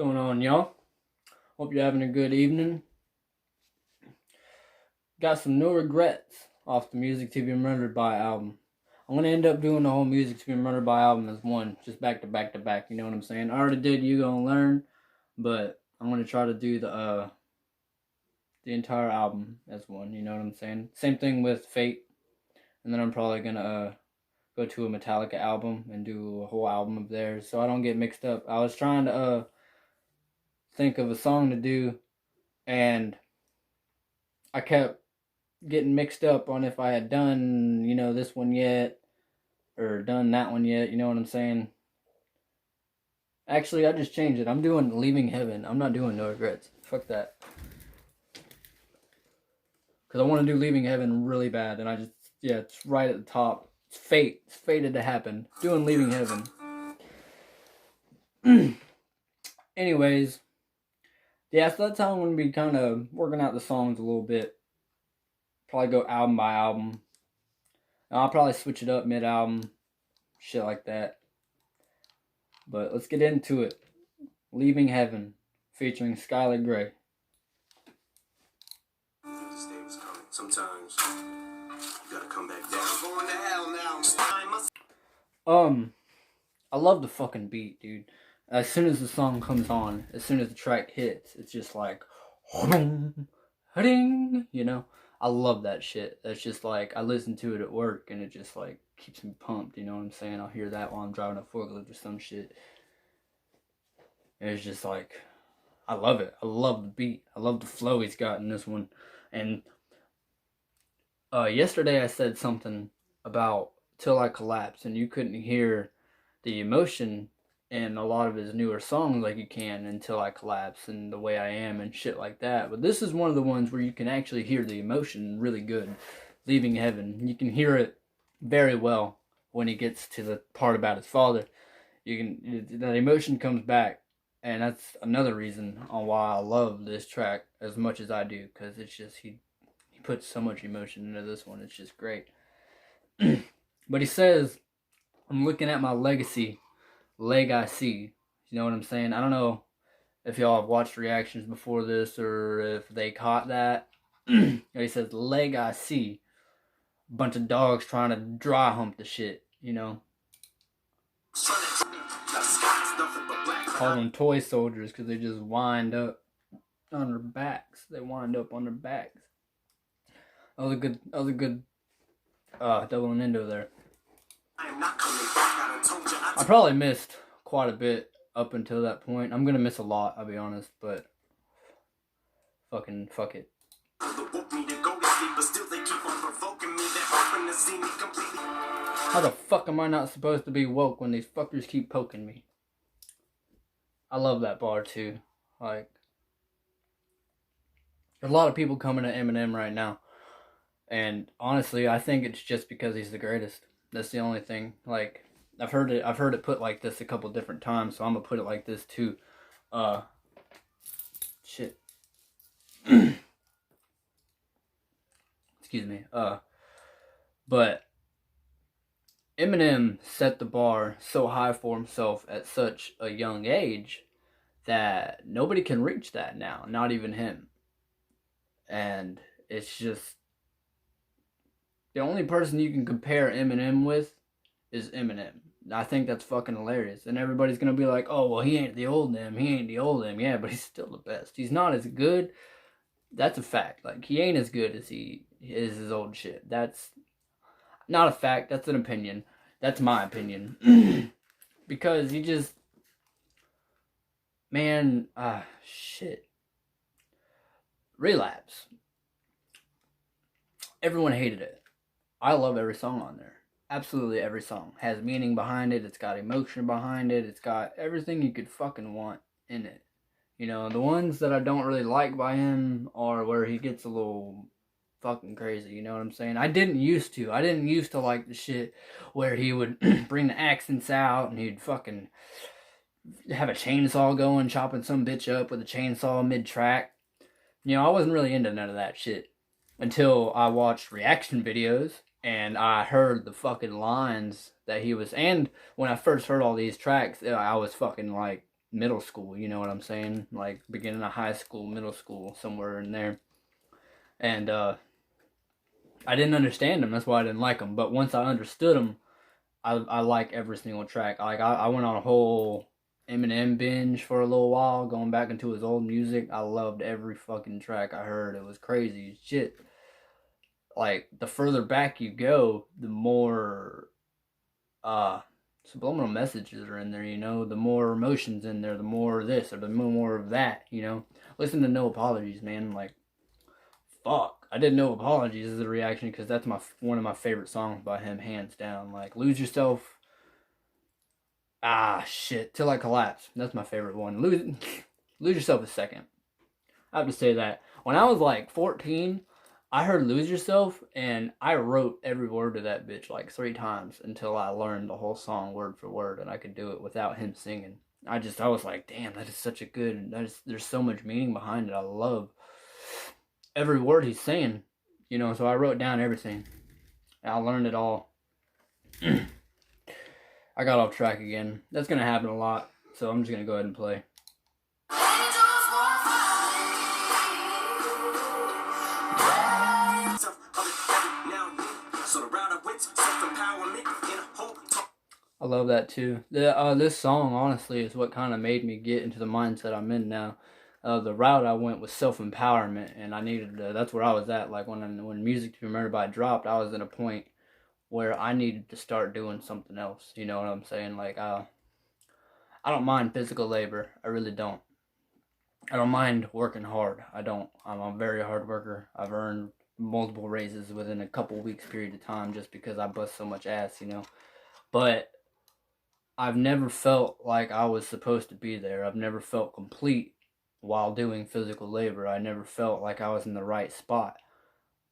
going on, y'all? Hope you're having a good evening. Got some no regrets off the Music to Be Murdered By album. I'm gonna end up doing the whole Music to Be Murdered By album as one, just back to back to back. You know what I'm saying? I already did You Gonna Learn, but I'm gonna try to do the entire album as one. You know what I'm saying? Same thing with Fate, and then I'm probably gonna go to a Metallica album and do a whole album of theirs, so I don't get mixed up. I was trying to think of a song to do, and I kept getting mixed up on if I had done, this one yet, or done that one yet, you know what I'm saying? Actually, I just changed it. I'm doing Leaving Heaven. I'm not doing No Regrets. Fuck that. Because I want to do Leaving Heaven really bad, and it's right at the top. It's fate. It's fated to happen. Doing Leaving Heaven. Anyways, yeah, so that's how I'm going to be kind of working out the songs a little bit. Probably go album by album. I'll probably switch it up mid-album. Shit like that. But let's get into it. Leaving Heaven, featuring Skylar Grey. This day was coming. Sometimes you gotta come back down. Going to hell now. I love the fucking beat, dude. As soon as the song comes on, as soon as the track hits, it's just like, ding, I love that shit. That's just like, I listen to it at work and it just like keeps me pumped, you know what I'm saying? I'll hear that while I'm driving a forklift or some shit. And it's just like, I love it. I love the beat. I love the flow he's got in this one. And yesterday I said something about Till I Collapse, and you couldn't hear the emotion in a lot of his newer songs like you can Until I Collapse and The Way I Am and shit like that. But this is one of the ones where you can actually hear the emotion really good. Leaving Heaven. You can hear it very well when he gets to the part about his father. That emotion comes back, and that's another reason on why I love this track as much as I do, because it's just, he puts so much emotion into this one. It's just great. But he says, I'm looking at my legacy, leg I see. You know what I'm saying? I don't know if y'all have watched reactions before this or if they caught that. He says, leg I see. Bunch of dogs trying to dry hump the shit, Call them toy soldiers because they just wind up on their backs. They wind up on their backs. That was a good double and endo there. I probably missed quite a bit up until that point. I'm gonna miss a lot, I'll be honest, but fuck it. How the fuck am I not supposed to be woke when these fuckers keep poking me? I love that bar too. Like, there's a lot of people coming at Eminem right now, and honestly, I think it's just because he's the greatest. That's the only thing. Like, I've heard it put like this a couple different times, so I'm gonna put it like this too. Shit. Excuse me. But Eminem set the bar so high for himself at such a young age that nobody can reach that now, not even him. And it's just, the only person you can compare Eminem with is Eminem. I think that's fucking hilarious. And everybody's gonna be like, oh, well, he ain't the old Em. Yeah, but he's still the best. He's not as good. That's a fact. Like, he ain't as good as he is his old shit. That's not a fact. That's an opinion. That's my opinion. Because he just, man, shit. Relapse. Everyone hated it. I love every song on there. Absolutely every song. Has meaning behind it. It's got emotion behind it. It's got everything you could fucking want in it. The ones that I don't really like by him are where he gets a little fucking crazy, you know what I'm saying? I didn't used to like the shit where he would bring the accents out and he'd fucking have a chainsaw going, chopping some bitch up with a chainsaw mid-track. I wasn't really into none of that shit until I watched reaction videos and I heard the fucking lines that he was, and when I first heard all these tracks, I was fucking like, middle school, you know what I'm saying? Like beginning of high school, middle school, somewhere in there. And I didn't understand him. That's why I didn't like him. But once I understood him, I like every single track. Like I went on a whole Eminem binge for a little while, going back into his old music. I loved every fucking track I heard. It was crazy as shit. Like the further back you go, the more subliminal messages are in there, you know, the more emotions in there, the more this or the more of that, you know. Listen to No Apologies, man. Like fuck, I didn't know Apologies as a reaction because that's my one of my favorite songs by him, hands down. Like Lose Yourself, shit, Till I Collapse. That's my favorite one. Lose Yourself is second. I have to say that when I was like 14, I heard Lose Yourself and I wrote every word to that bitch like 3 times until I learned the whole song word for word and I could do it without him singing. I was like, damn, that is such a good, there's so much meaning behind it. I love every word he's saying, you know, so I wrote down everything. And I learned it all. I got off track again. That's going to happen a lot, so I'm just going to go ahead and play. I love that too. This song, honestly, is what kind of made me get into the mindset I'm in now. The route I went was self-empowerment, and I needed to, that's where I was at. Like when Music to Be Remembered by dropped, I was at a point where I needed to start doing something else. You know what I'm saying? Like, I don't mind physical labor. I really don't. I don't mind working hard. I don't. I'm a very hard worker. I've earned multiple raises within a couple weeks period of time just because I bust so much ass, you know. But I've never felt like I was supposed to be there. I've never felt complete while doing physical labor. I never felt like I was in the right spot.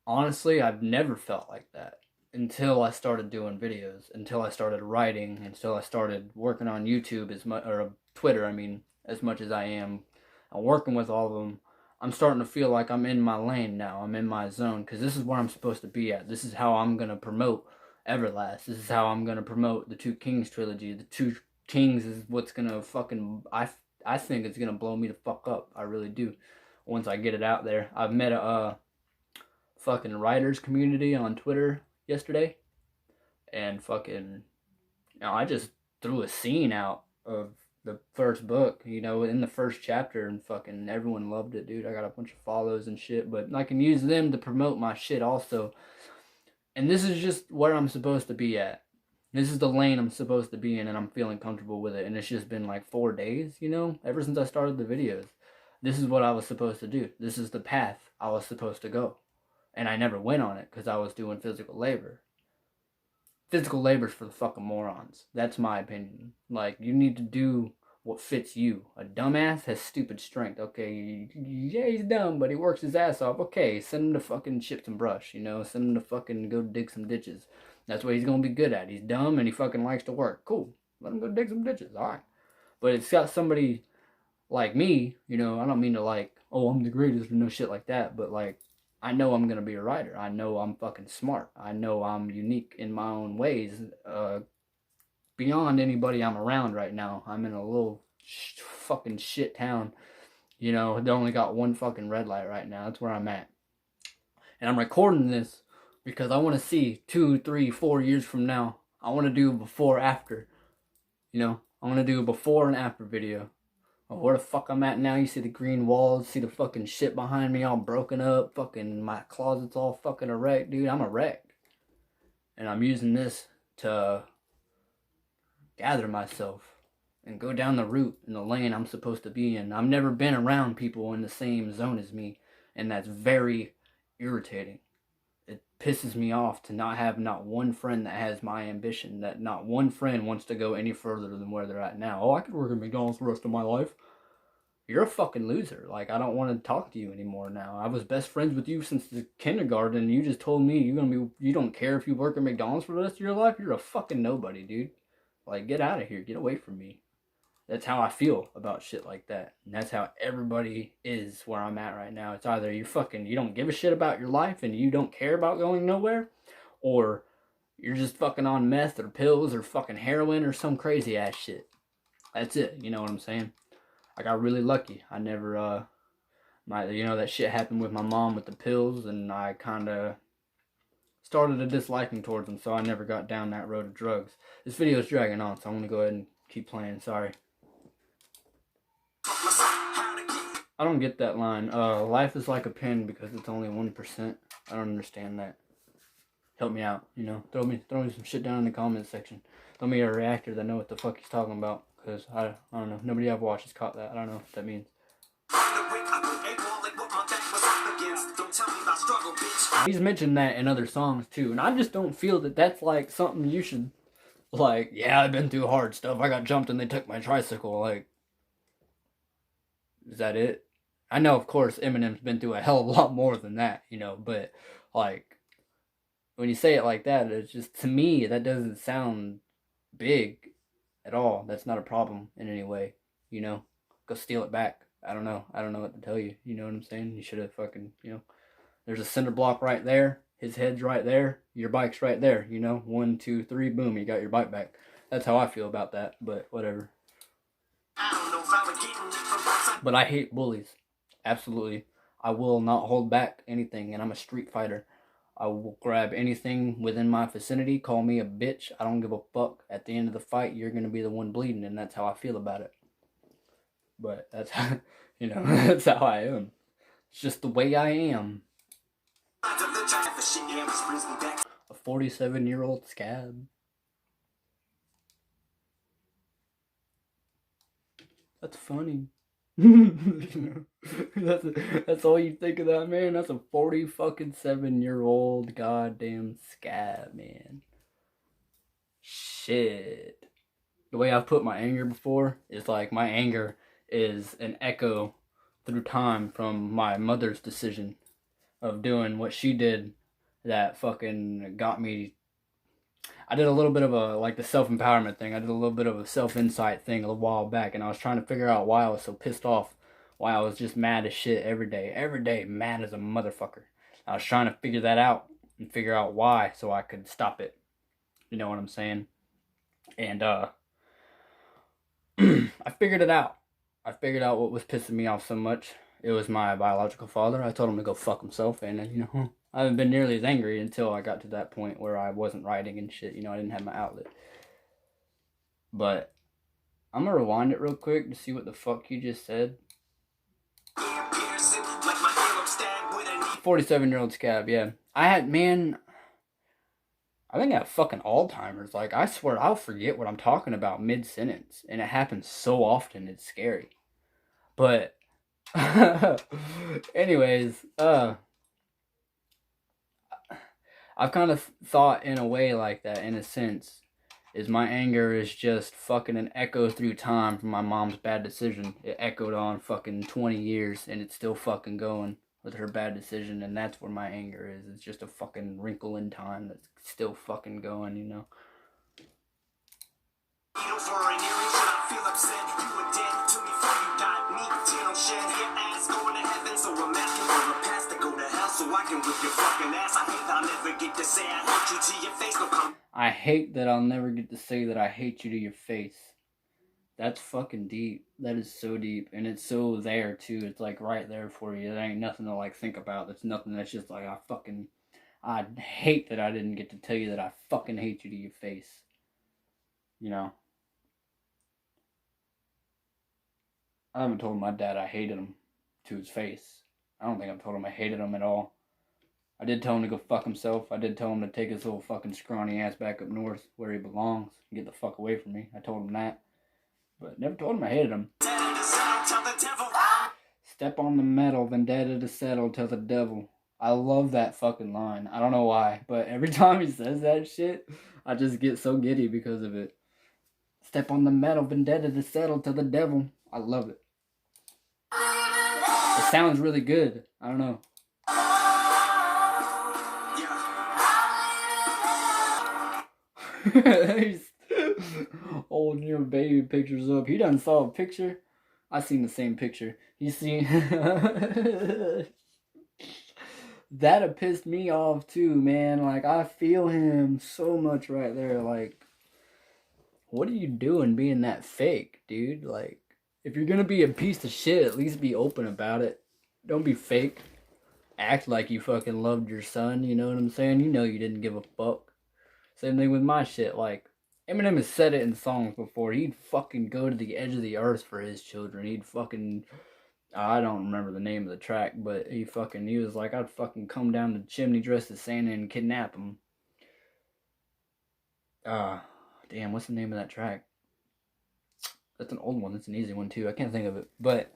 Honestly, I've never felt like that until I started doing videos, until I started writing, until I started working on YouTube as much, or Twitter, I mean, as much as I am. I'm working with all of them. I'm starting to feel like I'm in my lane now. I'm in my zone because this is where I'm supposed to be at. This is how I'm going to promote Everlast. This is how I'm going to promote the Two Kings trilogy. The Two Kings is what's going to fucking, I think it's going to blow me the fuck up. I really do. Once I get it out there. I've met a fucking writers community on Twitter yesterday, and fucking, you know, I just threw a scene out of the first book, you know, in the first chapter, and fucking everyone loved it, dude. I got a bunch of follows and shit, but I can use them to promote my shit also. And this is just where I'm supposed to be at. This is the lane I'm supposed to be in, and I'm feeling comfortable with it. And it's just been like 4 days, you know, ever since I started the videos. This is what I was supposed to do. This is the path I was supposed to go. And I never went on it because I was doing physical labor. Physical labor's for the fucking morons. That's my opinion. Like, you need to do what fits you. A dumbass has stupid strength. Okay, yeah, he's dumb, but he works his ass off. Okay, send him to fucking chip some brush, you know? Send him to fucking go dig some ditches. That's what he's gonna be good at. He's dumb and he fucking likes to work. Cool. Let him go dig some ditches. Alright. But it's got somebody like me, you know, I don't mean to like, oh, I'm the greatest or no shit like that, but like, I know I'm going to be a writer. I know I'm fucking smart. I know I'm unique in my own ways. Beyond anybody I'm around right now. I'm in a little fucking shit town. You know, they only got one fucking red light right now. That's where I'm at. And I'm recording this because I want to see 2, 3, 4 years from now. I want to do before, after. You know, I want to do a before and after video. Where the fuck I'm at now, you see the green walls, see the fucking shit behind me all broken up, fucking my closet's all fucking a wreck, dude. I'm a wreck. And I'm using this to gather myself and go down the route in the lane I'm supposed to be in. I've never been around people in the same zone as me, and that's very irritating. It pisses me off to not have not one friend that has my ambition, that not one friend wants to go any further than where they're at now. Oh, I could work at McDonald's the rest of my life. You're a fucking loser. Like, I don't want to talk to you anymore now. I was best friends with you since the kindergarten, and you just told me you don't care if you work at McDonald's for the rest of your life? You're a fucking nobody, dude. Like, get out of here. Get away from me. That's how I feel about shit like that. And that's how everybody is where I'm at right now. It's either you don't give a shit about your life and you don't care about going nowhere, or you're just fucking on meth or pills or fucking heroin or some crazy ass shit. That's it. You know what I'm saying? I got really lucky. I never that shit happened with my mom with the pills, and I kind of started a disliking towards them, so I never got down that road of drugs. This video is dragging on, so I'm gonna go ahead and keep playing. Sorry. I don't get that line. Life is like a pen because it's only 1%. I don't understand that. Help me out, Throw me some shit down in the comments section. Throw me a reactor that know what the fuck he's talking about, because I don't know. Nobody I've watched has caught that. I don't know what that means. He's mentioned that in other songs too, and I just don't feel that that's like something you should, like, yeah, I've been through hard stuff. I got jumped and they took my tricycle. Like, is that it? I know, of course, Eminem's been through a hell of a lot more than that, but like, when you say it like that, it's just, to me, that doesn't sound big at all. That's not a problem in any way, Go steal it back. I don't know what to tell you. You know what I'm saying? You should have fucking, there's a cinder block right there. His head's right there. Your bike's right there, 1, 2, 3, boom, you got your bike back. That's how I feel about that, but whatever. But I hate bullies. Absolutely. I will not hold back anything, and I'm a street fighter. I will grab anything within my vicinity, call me a bitch. I don't give a fuck. At the end of the fight, you're going to be the one bleeding, and that's how I feel about it. But that's how, that's how I am. It's just the way I am. A 47-year-old scab. That's funny. that's all you think of that, man. That's a 47-year-old goddamn scab, man. Shit. The way I've put my anger before is like, my anger is an echo through time from my mother's decision of doing what she did that fucking got me. I did a little bit of the self-empowerment thing. I did a little bit of a self-insight thing a while back, and I was trying to figure out why I was so pissed off, why I was just mad as shit every day, mad as a motherfucker. I was trying to figure that out and figure out why so I could stop it. You know what I'm saying? And I figured it out. I figured out what was pissing me off so much. It was my biological father. I told him to go fuck himself, and I haven't been nearly as angry until I got to that point where I wasn't writing and shit. I didn't have my outlet. But I'm gonna rewind it real quick to see what the fuck you just said. 47-year-old scab, yeah. I think I have fucking Alzheimer's. Like, I swear I'll forget what I'm talking about mid-sentence, and it happens so often, it's scary. But anyways, I've kind of thought in a way like that, in a sense, is my anger is just fucking an echo through time from my mom's bad decision. It echoed on fucking 20 years, and it's still fucking going with her bad decision, and that's where my anger is. It's just a fucking wrinkle in time that's still fucking going, I hate that I'll never get to say that I hate you to your face. That's fucking deep. That is so deep. And it's so there, too. It's, like, right there for you. There ain't nothing to, like, think about. That's nothing that's just, like, I hate that I didn't get to tell you that I fucking hate you to your face. I haven't told my dad I hated him to his face. I don't think I've told him I hated him at all. I did tell him to go fuck himself. I did tell him to take his little fucking scrawny ass back up north where he belongs and get the fuck away from me. I told him that. But never told him I hated him. Step on the metal, vendetta to settle, tell the devil. I love that fucking line. I don't know why, but every time he says that shit, I just get so giddy because of it. Step on the metal, vendetta to settle, tell the devil. I love it. It sounds really good. I don't know. He's holding your baby pictures up. He done saw a picture. I seen the same picture. You see, that'd pissed me off too, man. Like, I feel him so much right there. Like, what are you doing being that fake, dude? Like, If you're gonna be a piece of shit, at least be open about it. Don't be fake. Act like you fucking loved your son, you know what I'm saying? You know you didn't give a fuck. Same thing with my shit, like, Eminem has said it in songs before. He'd fucking go to the edge of the earth for his children. He'd fucking, I don't remember the name of the track, but he was like, I'd fucking come down the chimney dressed as Santa and kidnap him. Damn, what's the name of that track? That's an old one. That's an easy one too. I can't think of it. But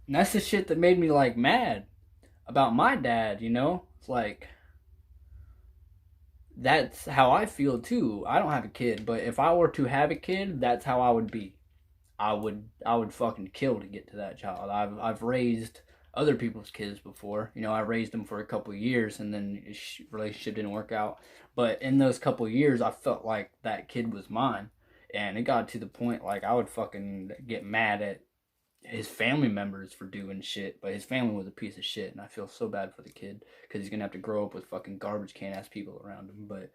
that's the shit that made me like mad about my dad, you know? It's like, that's how I feel too. I don't have a kid, but if I were to have a kid, that's how I would be. I would fucking kill to get to that child. I've raised other people's kids before. You know, I raised them for a couple of years, and then relationship didn't work out. But in those couple of years, I felt like that kid was mine, and it got to the point like I would fucking get mad at his family members for doing shit, but his family was a piece of shit, and I feel so bad for the kid because he's gonna have to grow up with fucking garbage can ass people around him. But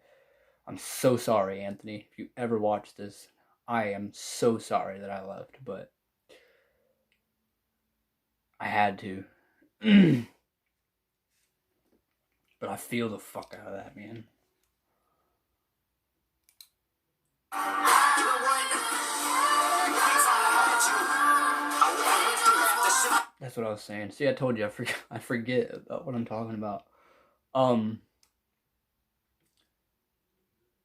I'm so sorry, Anthony. If you ever watch this, I am so sorry that I left, but I had to. But I feel the fuck out of that, man. That's what I was saying. See, I told you I forget about what I'm talking about.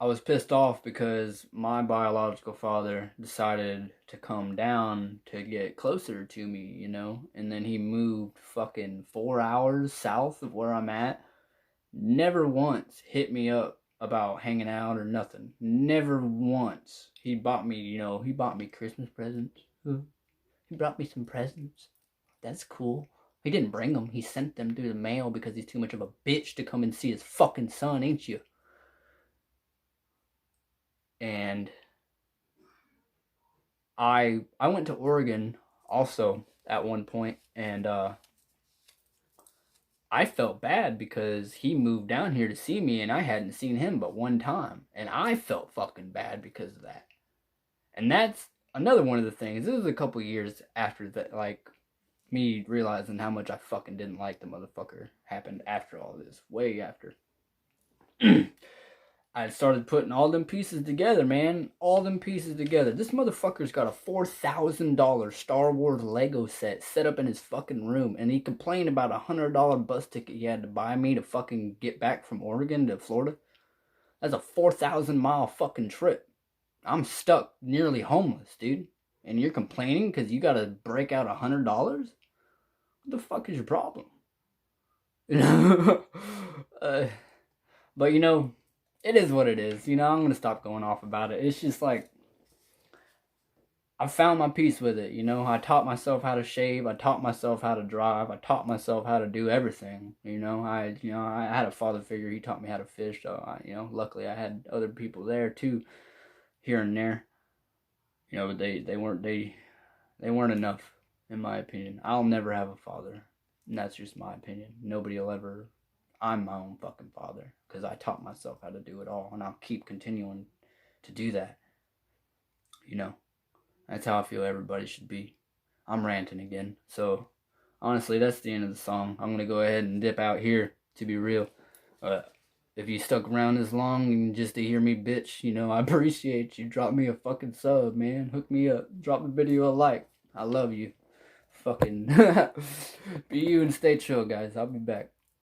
I was pissed off because my biological father decided to come down to get closer to me, you know, and then he moved fucking 4 hours south of where I'm at. Never once hit me up about hanging out or nothing. Never once. He bought me Christmas presents. He brought me some presents. That's cool. He didn't bring them. He sent them through the mail because he's too much of a bitch to come and see his fucking son, ain't you? And I went to Oregon also at one point, and I felt bad because he moved down here to see me, and I hadn't seen him but one time, and I felt fucking bad because of that. And that's another one of the things. This was a couple years after that, like, me realizing how much I fucking didn't like the motherfucker happened after all this, way after. I started putting all them pieces together, man. All them pieces together. This motherfucker's got a $4,000 Star Wars Lego set up in his fucking room, and he complained about a $100 bus ticket he had to buy me to fucking get back from Oregon to Florida. That's a 4,000-mile fucking trip. I'm stuck, nearly homeless, dude. And you're complaining because you gotta break out $100? What the fuck is your problem? You know? But you know, it is what it is. You know, I'm gonna stop going off about it. It's just like, I found my peace with it. You know, I taught myself how to shave. I taught myself how to drive. I taught myself how to do everything. You know, I had a father figure. He taught me how to fish. So luckily I had other people there too, here and there. You know, but they weren't enough, in my opinion. I'll never have a father, and that's just my opinion. Nobody will ever. I'm my own fucking father because I taught myself how to do it all, and I'll keep continuing to do that. You know, that's how I feel everybody should be. I'm ranting again, so honestly, that's the end of the song. I'm gonna go ahead and dip out here, to be real. If you stuck around this long just to hear me bitch, you know, I appreciate you. Drop me a fucking sub, man. Hook me up. Drop the video a like. I love you. Fucking be you and stay chill, guys. I'll be back.